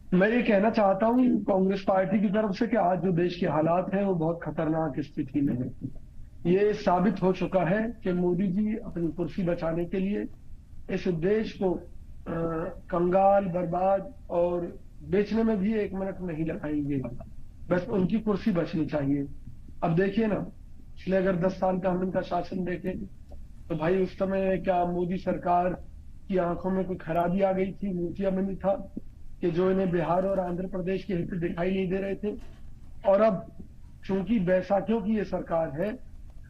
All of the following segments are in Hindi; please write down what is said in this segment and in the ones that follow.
मैं ये कहना चाहता हूँ कांग्रेस पार्टी की तरफ से कि आज जो देश के हालात हैं वो बहुत खतरनाक स्थिति में है। ये साबित हो चुका है कि मोदी जी अपनी कुर्सी बचाने के लिए इस देश को कंगाल, बर्बाद और बेचने में भी एक मिनट नहीं लगाएंगे। बस उनकी कुर्सी बचनी चाहिए। अब देखिए ना, पिछले अगर 10 साल का हम इनका शासन देखें तो भाई उस समय क्या मोदी सरकार की आंखों में कोई खराबी आ गई थी, मोतियाबिंद था कि जो इन्हें बिहार और आंध्र प्रदेश के हित दिखाई नहीं दे रहे थे। और अब चूंकि बैसाखियों की ये सरकार है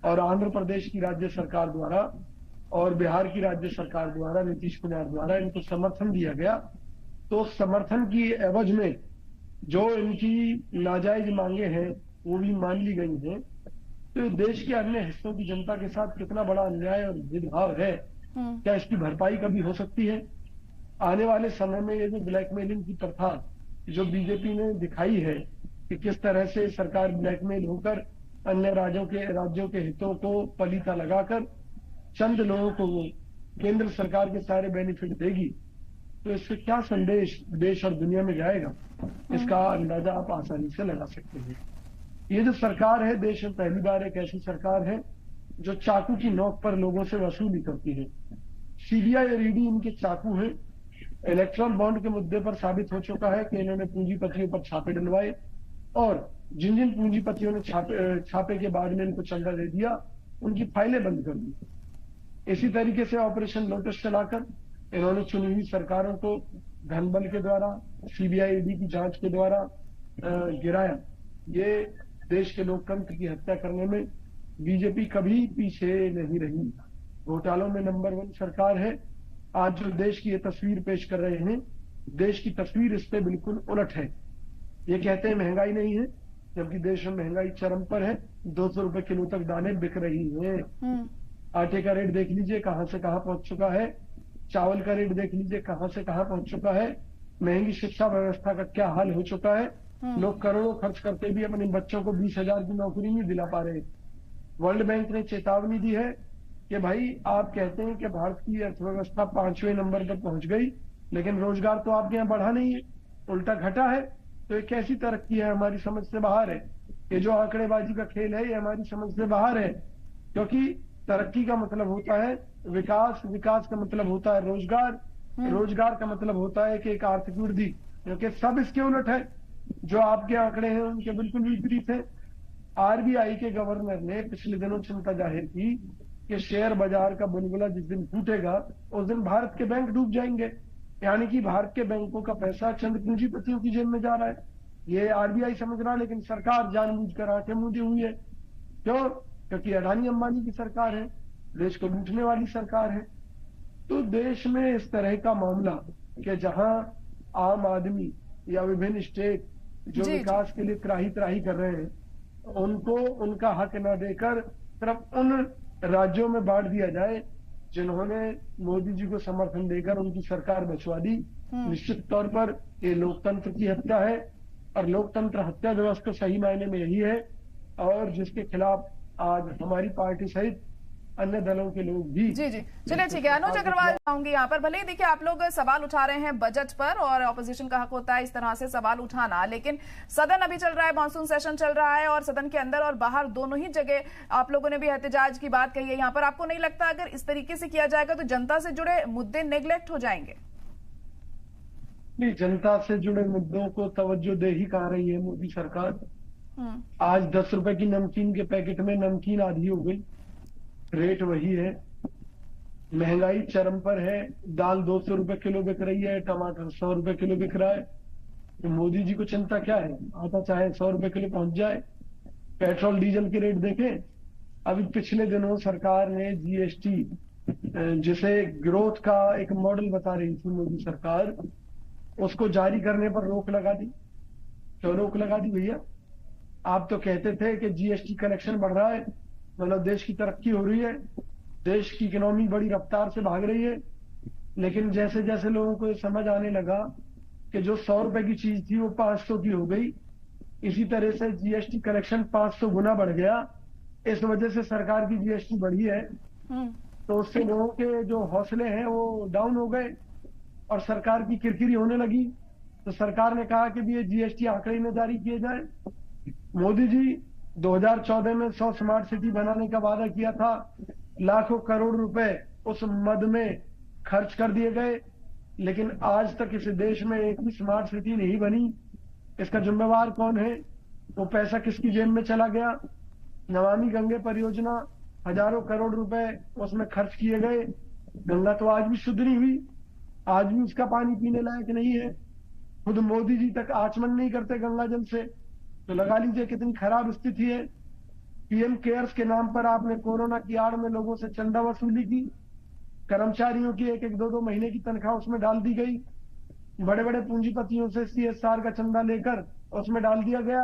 और आंध्र प्रदेश की राज्य सरकार द्वारा और बिहार की राज्य सरकार द्वारा, नीतीश कुमार द्वारा इनको समर्थन दिया गया, तो समर्थन की एवज में जो इनकी नाजायज मांगे हैं वो भी मान ली गई हैं। तो देश के अन्य हिस्सों की जनता के साथ कितना बड़ा अन्याय और भेदभाव है, हम्म। क्या इसकी भरपाई कभी हो सकती है? आने वाले समय में ये जो ब्लैकमेलिंग की प्रथा जो बीजेपी ने दिखाई है कि किस तरह से सरकार ब्लैकमेल होकर अन्य राज्यों के हितों को पलीता लगाकर चंद लोगों को वो केंद्र सरकार के सारे बेनिफिट देगी, तो इससे क्या संदेश देश और दुनिया में जाएगा, हम्म। इसका अंदाजा आप आसानी से लगा सकते हैं। ये जो सरकार है, देश में पहली बार एक ऐसी सरकार है जो चाकू की नोक पर लोगों से वसूली करती है। सीबीआई और ईडी इनके चाकू हैं। इलेक्ट्रॉन बॉन्ड के मुद्दे पर साबित हो चुका है कि इन्होंने पूंजीपतियों पर छापे डलवाए और जिन जिन पूंजीपतियों ने छापे के बाद में इनको चंदा दे दिया, उनकी फाइलें बंद कर दी। इसी तरीके से ऑपरेशन लोटस चलाकर इन्होंने चुनी हुई सरकारों को धन बल के द्वारा, सीबीआई ईडी की जांच के द्वारा गिराया। ये देश के लोकतंत्र की हत्या करने में बीजेपी कभी पीछे नहीं रही। घोटालों में नंबर 1 सरकार है। आज जो देश की ये तस्वीर पेश कर रहे हैं, देश की तस्वीर इस पे बिल्कुल उलट है। ये कहते हैं महंगाई नहीं है, जबकि देश में महंगाई चरम पर है। 200 रुपए किलो तक दालें बिक रही हैं। हम्म। आटे का रेट देख लीजिए कहां से कहां पहुंच चुका है। चावल का रेट देख लीजिए कहां से कहां पहुंच चुका है। महंगी शिक्षा व्यवस्था का क्या हाल हो चुका है। हम्म। लोग करोड़ों खर्च करके भी अपने बच्चों को 20,000 की नौकरी नहीं दिला पा रहे। वर्ल्ड बैंक ने चेतावनी दी है कि भाई आप कहते हैं कि भारत की अर्थव्यवस्था 5वें नंबर पर पहुंच गई, लेकिन रोजगार तो आपके यहाँ बढ़ा नहीं है, उल्टा घटा है। तो ये कैसी तरक्की है, हमारी समझ से बाहर है। ये जो आंकड़ेबाजी का खेल है, ये हमारी समझ से बाहर है। क्योंकि तरक्की का मतलब होता है विकास, विकास का मतलब होता है रोजगार, हम्म। रोजगार का मतलब होता है कि एक आर्थिक वृद्धि। क्योंकि सब इसके उलट है। जो आपके आंकड़े हैं उनके बिल्कुल विपरीत है। आरबीआई के गवर्नर ने पिछले दिनों चिंता जाहिर की कि शेयर बाजार का बुलबुला जिस दिन फूटेगा उस दिन भारत के बैंक डूब जाएंगे। यानी कि भारत के बैंकों का पैसा चंद पूंजीपतियों की जेब में जा रहा है। ये आरबीआई समझ रहा है, लेकिन सरकार जानबूझकर आंखें मूंदी हुई है। क्यों? क्योंकि अडानी अंबानी की सरकार है, देश को लूटने वाली सरकार है। तो देश में इस तरह का मामला कि जहां आम आदमी या विभिन्न स्टेट जो जी जी। विकास के लिए त्राही त्राही कर रहे हैं, उनको उनका हक न देकर सिर्फ उन राज्यों में बांट दिया जाए जिन्होंने मोदी जी को समर्थन देकर उनकी सरकार बचवा दी। हम्म। निश्चित तौर पर ये लोकतंत्र की हत्या है और लोकतंत्र हत्या दिवस तो सही मायने में यही है, और जिसके खिलाफ आज हमारी पार्टी सहित अन्य दलों के लोग भी जी जी। चलिए ठीक है, अनुज सरकार के अग्रवाल खिलाफ। आऊंगी यहाँ पर। भले ही देखिए आप लोग सवाल उठा रहे हैं बजट पर और ऑपोजिशन का हक होता है इस तरह से सवाल उठाना, लेकिन सदन अभी चल रहा है, मॉनसून सेशन चल रहा है और सदन के अंदर और बाहर दोनों ही जगह आप लोगों ने भी एहतजाज की बात कही है। यहाँ पर आपको नहीं लगता अगर इस तरीके से किया जाएगा तो जनता से जुड़े मुद्दे नेग्लेक्ट हो जाएंगे? नहीं, जनता से जुड़े मुद्दों को तवज्जो दे ही कहा रही है मोदी सरकार। हम्म। आज 10 रुपए की नमकीन के पैकेट में नमकीन आधी हो गई, रेट वही है। महंगाई चरम पर है। दाल 200 रुपए किलो बिक रही है, टमाटर 100 रुपए किलो बिक रहा है। तो मोदी जी को चिंता क्या है? आटा चाहे 100 रुपए किलो पहुंच जाए। पेट्रोल डीजल के रेट देखें। अभी पिछले दिनों सरकार ने जीएसटी, जिसे ग्रोथ का एक मॉडल बता रही थी मोदी सरकार, उसको जारी करने पर रोक लगा दी। क्यों रोक लगा दी भैया? आप तो कहते थे कि जीएसटी कलेक्शन बढ़ रहा है, मतलब देश की तरक्की हो रही है, देश की इकोनॉमी बड़ी रफ्तार से भाग रही है। लेकिन जैसे जैसे लोगों को ये समझ आने लगा कि जो 100 रुपए की चीज थी वो 500 की हो गई, इसी तरह से जीएसटी कलेक्शन 500 गुना बढ़ गया। इस वजह से सरकार की जीएसटी बढ़ी है। हम्म। तो उससे लोगों के जो हौसले हैं वो डाउन हो गए और सरकार की किरकिरी होने लगी। तो सरकार ने कहा कि भी ये जीएसटी आंकड़े में जारी किए जाए। मोदी जी 2014 में 100 स्मार्ट सिटी बनाने का वादा किया था, लाखों करोड़ रुपए उस मद में खर्च कर दिए गए, लेकिन आज तक इस देश में एक भी स्मार्ट सिटी नहीं बनी। इसका जिम्मेवार कौन है? वो पैसा किसकी जेब में चला गया? नमामि गंगे परियोजना, हजारों करोड़ रुपए उसमें खर्च किए गए, गंगा तो आज भी शुद्ध नहीं हुई, आज भी उसका पानी पीने लायक नहीं है। खुद मोदी जी तक आचमन नहीं करते गंगा जल से, तो लगा लीजिए कितनी खराब स्थिति है। पीएम केयर्स के नाम पर आपने कोरोना की आड़ में लोगों से चंदा वसूली की, कर्मचारियों की एक एक 2-2 महीने की तनख्वाह उसमें डाल दी गई, बड़े बड़े पूंजीपतियों से सीएसआर का चंदा लेकर उसमें डाल दिया गया,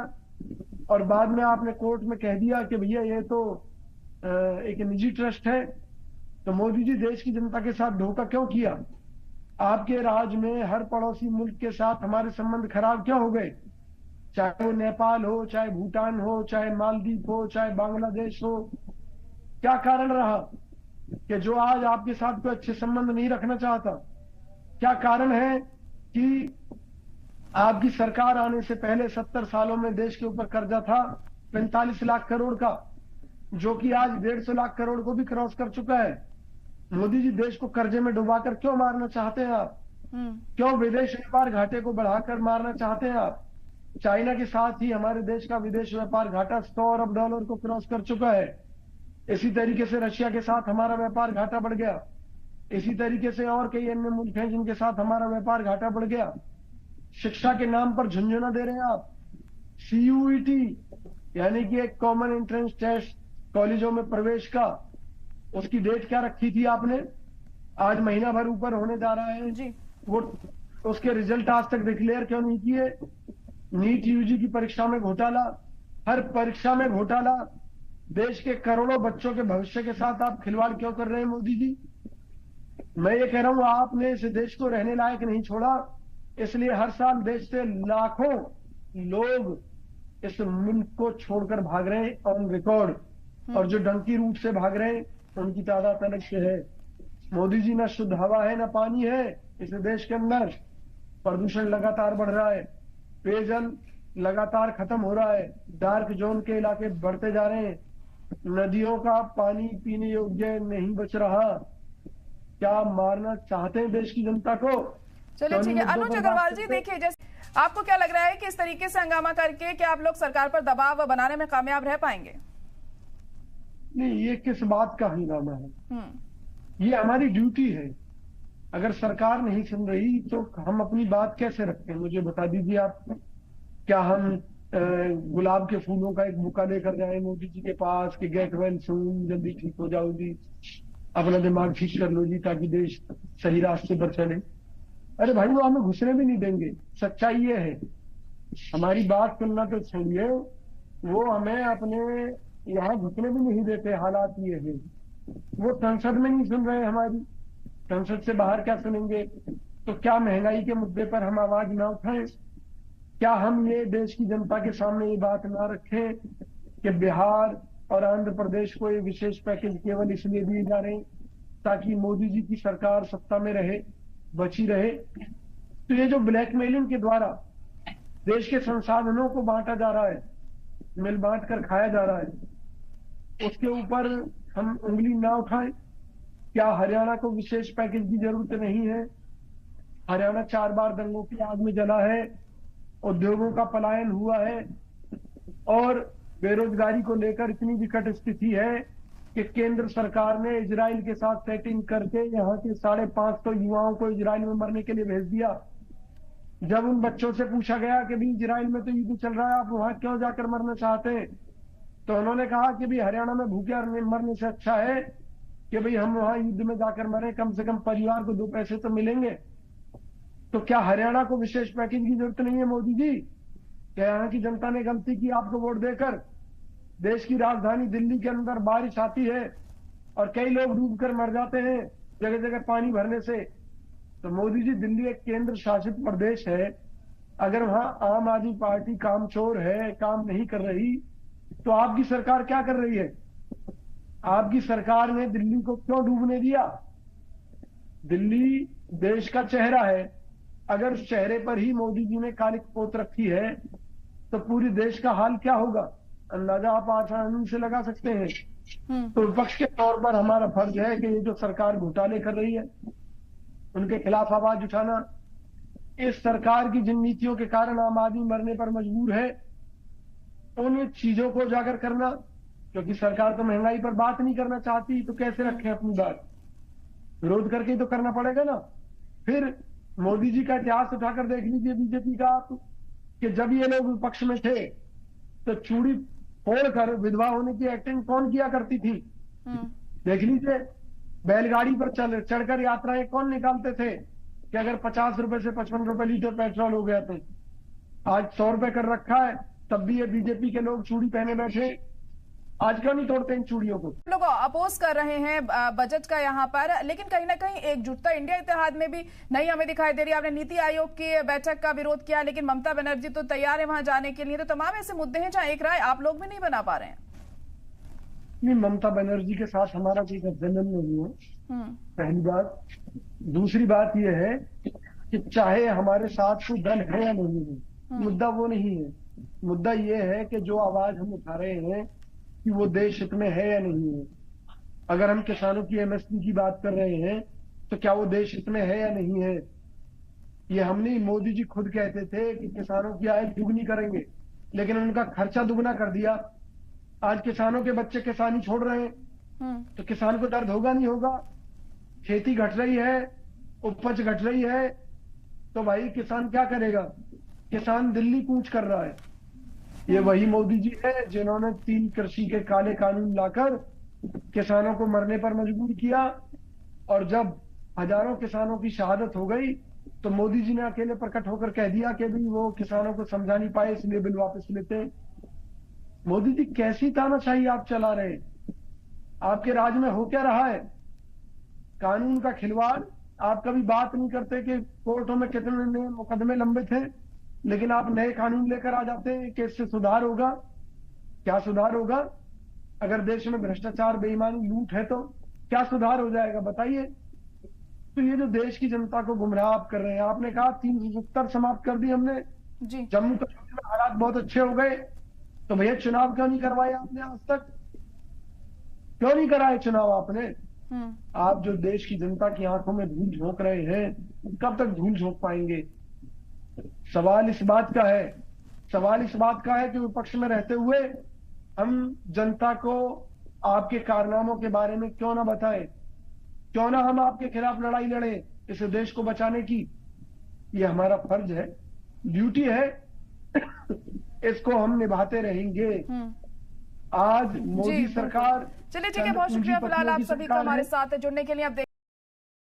और बाद में आपने कोर्ट में कह दिया कि भैया ये तो एक निजी ट्रस्ट है। तो मोदी जी देश की जनता के साथ धोखा क्यों किया? आपके राज में हर पड़ोसी मुल्क के साथ हमारे संबंध खराब क्यों हो गए? चाहे वो नेपाल हो, चाहे भूटान हो, चाहे मालदीव हो, चाहे बांग्लादेश हो। क्या कारण रहा कि जो आज आपके साथ कोई अच्छे संबंध नहीं रखना चाहता? क्या कारण है कि आपकी सरकार आने से पहले 70 सालों में देश के ऊपर कर्जा था 45 लाख करोड़ का, जो कि आज 150 लाख करोड़ को भी क्रॉस कर चुका है। मोदी जी देश को कर्जे में डुबाकर क्यों मारना चाहते हैं आप? क्यों विदेश व्यापार घाटे को बढ़ाकर मारना चाहते हैं आप? चाइना के साथ ही हमारे देश का विदेश व्यापार घाटा 100 अरब डॉलर को क्रॉस कर चुका है। इसी तरीके से रशिया के साथ हमारा व्यापार घाटा बढ़ गया। इसी तरीके से और कई अन्य मुल्क हैं जिनके साथ हमारा व्यापार घाटा बढ़ गया। शिक्षा के नाम पर झुंझुना दे रहे हैं आप। सीयूईटी यानी कि एक कॉमन एंट्रेंस टेस्ट कॉलेजों में प्रवेश का, उसकी डेट क्या रखी थी आपने? आज महीना भर ऊपर होने जा रहा है जी। वो उसके रिजल्ट आज तक डिक्लेयर क्यों नहीं किए? नीट यूजी की परीक्षा में घोटाला, हर परीक्षा में घोटाला। देश के करोड़ों बच्चों के भविष्य के साथ आप खिलवाड़ क्यों कर रहे हैं मोदी जी? मैं ये कह रहा हूं, आपने इस देश को रहने लायक नहीं छोड़ा, इसलिए हर साल देश से लाखों लोग इस मुल्क को छोड़कर भाग रहे हैं ऑन रिकॉर्ड, और जो डंकी रूट से भाग रहे हैं उनकी तादाद अलग से है। मोदी जी, ना शुद्ध हवा है ना पानी है इस देश के अंदर। प्रदूषण लगातार बढ़ रहा है, पेयजल लगातार खत्म हो रहा है, डार्क जोन के इलाके बढ़ते जा रहे हैं, नदियों का पानी पीने योग्य नहीं बच रहा। क्या मारना चाहते हैं देश की जनता को? चलिए ठीक है। अनुज अग्रवाल जी, देखिए, जैसे आपको क्या लग रहा है कि इस तरीके से हंगामा करके क्या आप लोग सरकार पर दबाव बनाने में कामयाब रह पाएंगे? नहीं, ये किस बात का हंगामा है? ये हमारी ड्यूटी है। अगर सरकार नहीं सुन रही तो हम अपनी बात कैसे रखें? मुझे बता दीजिए आप। क्या हम गुलाब के फूलों का एक बुका लेकर जाए मोदी जी के पास कि गेट वेल सून, जल्दी ठीक हो जाओ जी, अपना दिमाग ठीक कर लो जी, ताकि देश सही रास्ते पर चले? अरे भाई, वो हमें घुसने भी नहीं देंगे। सच्चाई ये है, हमारी बात सुनना तो छोड़िए, वो हमें अपने यहाँ घुसने भी नहीं देते। हालात ये है, वो संसद में नहीं सुन रहे हमारी, संसद से बाहर क्या सुनेंगे? तो क्या महंगाई के मुद्दे पर हम आवाज ना उठाएं? क्या हम ये देश की जनता के सामने ये बात ना रखें कि बिहार और आंध्र प्रदेश को ये विशेष पैकेज केवल इसलिए दिए जा रहे हैं ताकि मोदी जी की सरकार सत्ता में रहे, बची रहे? तो ये जो ब्लैकमेलिंग के द्वारा देश के संसाधनों को बांटा जा रहा है, मिल बांट कर खाया जा रहा है, उसके ऊपर हम उंगली ना उठाएं? क्या हरियाणा को विशेष पैकेज की जरूरत नहीं है? हरियाणा 4 बार दंगों की आग में जला है, उद्योगों का पलायन हुआ है, और बेरोजगारी को लेकर इतनी विकट स्थिति है कि केंद्र सरकार ने इजराइल के साथ सेटिंग करके यहाँ के 550 युवाओं को इजराइल में मरने के लिए भेज दिया। जब उन बच्चों से पूछा गया कि भी इजराइल में तो युद्ध चल रहा है, आप वहां क्यों जाकर मरना चाहते हैं? तो उन्होंने कहा कि भी हरियाणा में भूखे मरने से अच्छा है कि भाई हम वहां युद्ध में जाकर मरे, कम से कम परिवार को 2 पैसे तो मिलेंगे। तो क्या हरियाणा को विशेष पैकेज की जरूरत नहीं है मोदी जी? क्या यहाँ की जनता ने गलती की आपको वोट देकर? देश की राजधानी दिल्ली के अंदर बारिश आती है और कई लोग डूबकर मर जाते हैं जगह जगह पानी भरने से। तो मोदी जी, दिल्ली एक केंद्र शासित प्रदेश है, अगर वहां आम आदमी पार्टी कामचोर है, काम नहीं कर रही, तो आपकी सरकार क्या कर रही है? आपकी सरकार ने दिल्ली को क्यों डूबने दिया? दिल्ली देश का चेहरा है। अगर चेहरे पर ही मोदी जी ने काली पोत रखी है तो पूरी देश का हाल क्या होगा, अंदाजा आप आसानी से लगा सकते हैं। तो विपक्ष के तौर पर हमारा फर्ज है कि ये जो सरकार घोटाले कर रही है उनके खिलाफ आवाज उठाना, इस सरकार की जिन नीतियों के कारण आम आदमी मरने पर मजबूर है उन चीजों को उजागर करना, क्योंकि सरकार तो महंगाई पर बात नहीं करना चाहती, तो कैसे रखें अपनी बात, विरोध करके ही तो करना पड़ेगा ना। फिर मोदी जी का इतिहास उठाकर देख लीजिए बीजेपी का आप, कि जब ये लोग विपक्ष में थे तो चूड़ी फोड़कर विधवा होने की एक्टिंग कौन किया करती थी, देख लीजिए। बैलगाड़ी पर चढ़कर यात्राएं कौन निकालते थे कि अगर 50 रुपए से 55 रुपए लीटर पेट्रोल हो गया तो आज 100 रुपए कर रखा है, तब भी ये बीजेपी के लोग चूड़ी पहने बैठे। आज क्यों नहीं तोड़ते इन चूड़ियों को? लोग अपोज कर रहे हैं बजट का यहाँ पर, लेकिन कहीं ना कहीं एकजुटता इंडिया इत्तेहाद में भी नहीं हमें दिखाई दे रही है। आपने नीति आयोग की बैठक का विरोध किया, लेकिन ममता बनर्जी तो तैयार है वहां जाने के लिए। तो तमाम ऐसे मुद्दे हैं जहां एक राय आप लोग भी नहीं बना पा रहे हैं। नहीं, ममता बनर्जी के साथ हमारा कोई गठबंधन नहीं है, पहली बात। दूसरी बात यह है कि चाहे हमारे साथ कोई दल है या नहीं है, मुद्दा वो नहीं है। मुद्दा ये है कि जो आवाज हम उठा रहे हैं कि वो देश हित में है या नहीं है। अगर हम किसानों की एमएसपी की बात कर रहे हैं तो क्या वो देश हित में है या नहीं है? ये हमने, मोदी जी खुद कहते थे कि किसानों की आय दुगनी करेंगे, लेकिन उनका खर्चा दुगना कर दिया। आज किसानों के बच्चे किसानी छोड़ रहे हैं तो किसान को दर्द होगा नहीं होगा? खेती घट रही है, उपज घट रही है, तो भाई किसान क्या करेगा? किसान दिल्ली कूच कर रहा है। ये वही मोदी जी है जिन्होंने 3 कृषि के काले कानून लाकर किसानों को मरने पर मजबूर किया, और जब हजारों किसानों की शहादत हो गई तो मोदी जी ने अकेले प्रकट होकर कह दिया कि भी वो किसानों को समझा नहीं पाए, इसलिए बिल वापस लेते। मोदी जी कैसी तानाशाही आप चला रहे हैं? आपके राज में हो क्या रहा है? कानून का खिलवाड़। आप कभी बात नहीं करते कि कोर्टों में कितने मुकदमे लंबित हैं, लेकिन आप नए कानून लेकर आ जाते हैं कि इससे सुधार होगा। क्या सुधार होगा? अगर देश में भ्रष्टाचार, बेईमानी, लूट है तो क्या सुधार हो जाएगा बताइए? तो ये जो देश की जनता को गुमराह आप कर रहे हैं, आपने कहा 370 समाप्त कर दी हमने जी। जम्मू कश्मीर में हालात बहुत अच्छे हो गए, तो भैया चुनाव क्यों नहीं करवाए आपने? आज तक क्यों नहीं कराए चुनाव आपने? आप जो देश की जनता की आंखों में धूल झोंक रहे हैं, कब तक धूल झोंक पाएंगे? सवाल इस बात का है कि विपक्ष में रहते हुए हम जनता को आपके कारनामों के बारे में क्यों ना बताएं? क्यों ना हम आपके खिलाफ लड़ाई लड़ें इस देश को बचाने की? ये हमारा फर्ज है, ड्यूटी है, इसको हम निभाते रहेंगे। आज मोदी सरकार, चलिए ठीक है, बहुत शुक्रिया फिलहाल आप सभी का हमारे साथ जुड़ने के लिए। आप